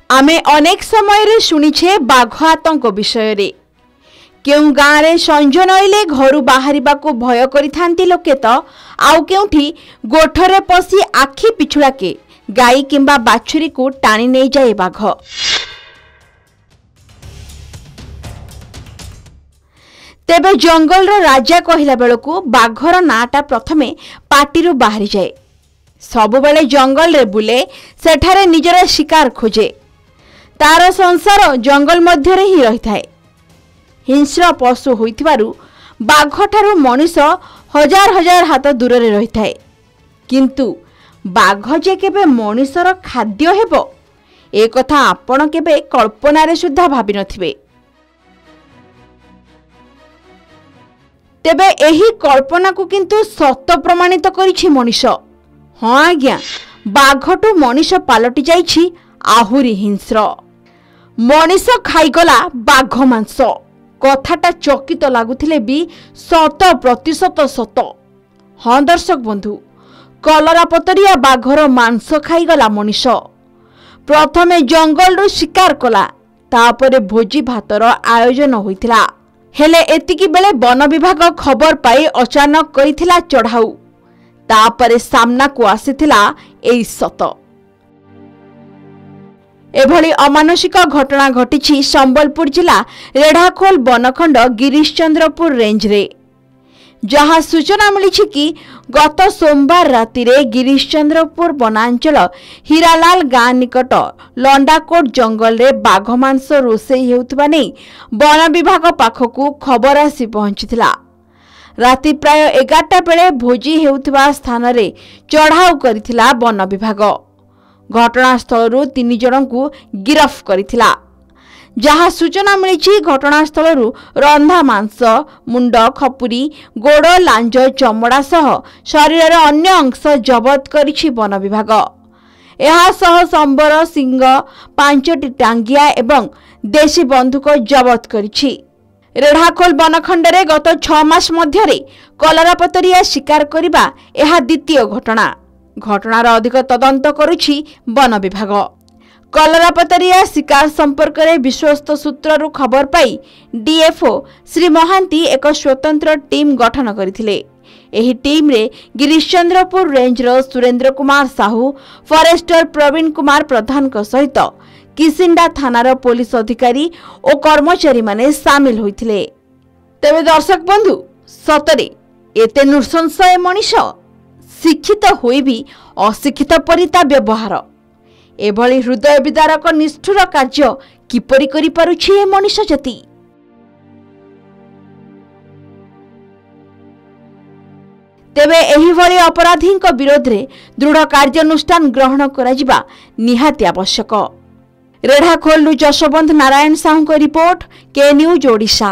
आमे अनेक समय रे शुणिछे बाघ आतंक विषय रे। केउ गाँव रे संज नईले घर बाहर को भय करिथांती लोके तो आउ केउठी गोठरे पसी आखि पिछुड़ाके गाई किंबा बाछुरी को टाणी नहीं जाए बाघ। तेबे जंगल रो राजा कहला बेलू बाघर नाटा प्रथमे पाटिरू बाहरी जाए। सबुबेले जंगल रे बुले, सेठारे निजर शिकार खोजे। तार संसार जंगल मध्य रे ही रही थाए। हिंस्र पशु होइथिबारु बाघठारु मनुष्य हजार हजार हाथ दूर रे रही थाए। किंतु बाघ जे केबे मनुष्यर खाद्य हेबो ए कथा आपण केबे कल्पना रे सुद्धा भाबी नथिबे। तेबे एही कल्पना को किंतु सत्य प्रमाणित करिछि मनुष्य। हाँ आज्ञा, बाघटू मनुष्य पालटी जाइछि आहुरी हिंस्र। मनुष्य खाईगला बाघ मांस। कथाटा चकित लगुथिले भी 100% सत। हाँ दर्शक बंधु, कलरापतरिया बाघर मांस खाईगला मनुष्य। प्रथमे जंगल रो शिकार कला, तापरे भोजी भातर आयोजन होइथिला। हेले एतिकी बेले वन विभाग खबर पाई अचानक करिथिला चढ़ाऊ। तापरे सामना को आसीथिला एई सत। एभली अमानुषिक घटना घटिछि संबलपुर जिला रेढ़ाखोल बनखंड गिरीशचंद्रपुर रेंज रे। जहां सूचना मिली कि गत सोमवार राति रे गिरीशचंद्रपुर वनांचल हीरालाल गाँ निकट लंडाकोट जंगल रे बाघ मांस रोषेई हेउथबा नै वन विभाग पाखकू खबर आसी पहुंचीथिला। राति प्राय 11टा बेले भोजी हेउथबा स्थान रे चढ़ाऊ करिथिला वन विभाग। घटनास्थल 3 जन को गिरफ करिथिला। जहाँ सूचना मिली घटनास्थल रंधा मांस, मुंड, खपुरी, गोड़, लांज, चमड़ा सह शरीर अन्य अंश जबत करिछि वन विभाग। एहा सह संबर, सिंह, 5टी टांगिया एवं देशी बंदूक जबत करिछि। रेढ़ाखोल बनखंड रे गत 6 मास मध्यरे कलरापतरिया शिकार करिबा एहा द्वितीय घटना। घटनार अधिक तदंत करुछि वन विभाग। कलरापतरिया शिकार संपर्क में विश्वस्त सूत्रु खबर पाई डीएफओ श्री महांती एक स्वतंत्र टीम गठन करथिले। एही टीम रे गिरीशचंद्रपुर रेंज रो सुरेंद्र कुमार साहू, फॉरेस्टर प्रवीण कुमार प्रधान को सहित किसिंडा थानार पुलिस अधिकारी और कर्मचारी माने सामिल होइथिले। तेबे दर्शक बंधु, सतरे एते नृशंस ए मनुष्य शिक्षित होई भी अशिक्षित परिता व्यवहार। एभली हृदय विदारक निष्ठुर कार्य किपरि करि पारुछि ए मनुष्य जाति। तेबे एही भली अपराधी विरोध रे दृढ़ कार्यानुष्ठान ग्रहण कराजिबा निहाती आवश्यक। रेढ़ाखोल जशवंत नारायण साहू को रिपोर्ट, के न्यूज ओडिशा।